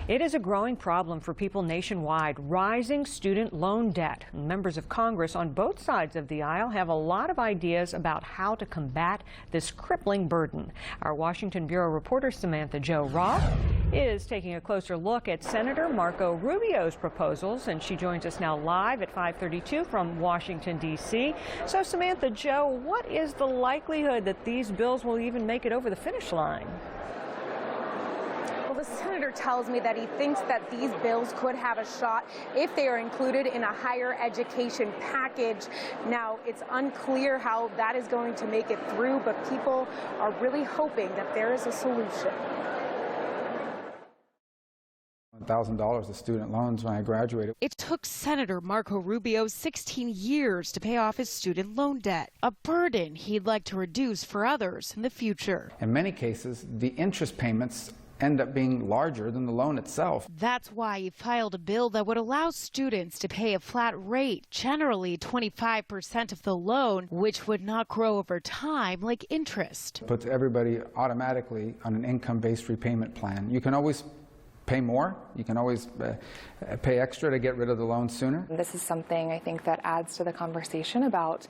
It is a growing problem for people nationwide, rising student loan debt. Members of Congress on both sides of the aisle have a lot of ideas about how to combat this crippling burden. Our Washington Bureau reporter Samantha Jo Roth is taking a closer look at Senator Marco Rubio's proposals, and she joins us now live at 5:32 from Washington, D.C. So, Samantha Jo, what is the likelihood that these bills will even make it over the finish line? Well, the senator tells me that he thinks that these bills could have a shot if they are included in a higher education package. Now, it's unclear how that is going to make it through, but people are really hoping that there is a solution. $1,000 of student loans when I graduated. It took Senator Marco Rubio 16 years to pay off his student loan debt, a burden he'd like to reduce for others in the future. In many cases, the interest payments end up being larger than the loan itself. That's why he filed a bill that would allow students to pay a flat rate, generally 25% of the loan, which would not grow over time like interest. Puts everybody automatically on an income-based repayment plan. You can always pay more. You can always pay extra to get rid of the loan sooner. This is something I think that adds to the conversation about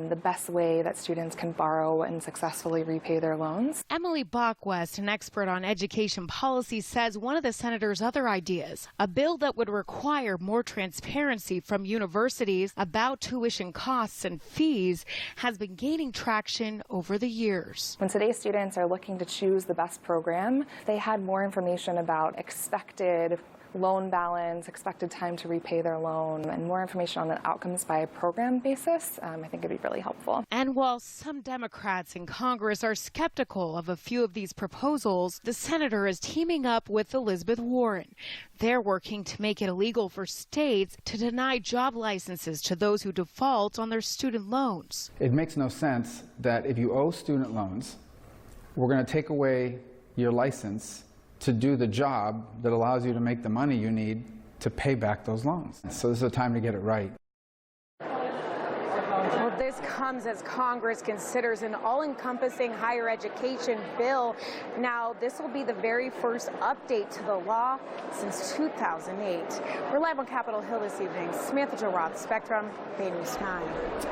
the best way that students can borrow and successfully repay their loans. Emily Bockwest, an expert on education policy, says one of the senator's other ideas, a bill that would require more transparency from universities about tuition costs and fees, has been gaining traction over the years. When today's students are looking to choose the best program, they had more information about expected loan balance, expected time to repay their loan, and more information on the outcomes by a program basis, I think it'd be really helpful. And while some Democrats in Congress are skeptical of a few of these proposals, the senator is teaming up with Elizabeth Warren. They're working to make it illegal for states to deny job licenses to those who default on their student loans. It makes no sense that if you owe student loans, we're going to take away your license to do the job that allows you to make the money you need to pay back those loans. So this is a time to get it right. Well, this comes as Congress considers an all-encompassing higher education bill. Now, this will be the very first update to the law since 2008. We're live on Capitol Hill this evening. Samantha Jo Roth, Spectrum, Bay News 9.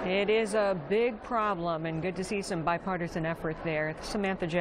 It is a big problem, and good to see some bipartisan effort there. Samantha Jo.